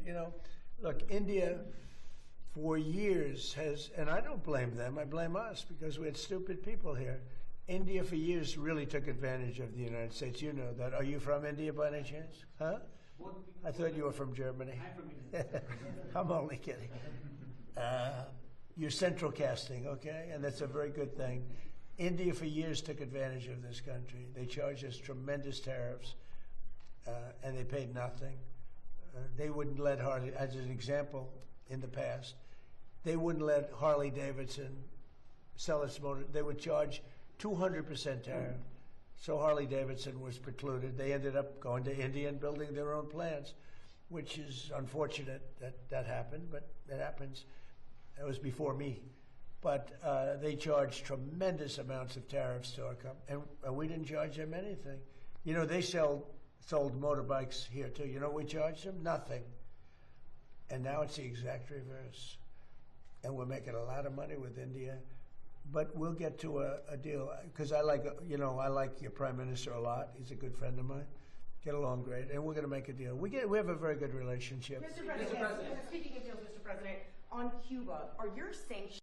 You know, look, India for years has, and I don't blame them, I blame us because we had stupid people here. India for years really took advantage of the United States. You know that. Are you from India by any chance? Huh? I thought you were from Germany. I'm from India. I'm only kidding. You're central casting, okay? And that's a very good thing. India for years took advantage of this country. They charged us tremendous tariffs, and they paid nothing. They wouldn't let Harley, as an example in the past, they wouldn't let Harley Davidson sell its motor. They would charge 200% tariff. So Harley Davidson was precluded. They ended up going to India and building their own plants, which is unfortunate that that happened, but it happens. That was before me. But they charged tremendous amounts of tariffs to our company, and we didn't charge them anything. You know, they sold motorbikes here too. You know what we charged them? Nothing. And now it's the exact reverse. And we're making a lot of money with India. But we'll get to a deal, because I like your Prime Minister a lot. He's a good friend of mine. Get along great, and we're going to make a deal. We have a very good relationship. Mr. President, speaking of deals, Mr. President, on Cuba, are your sanctions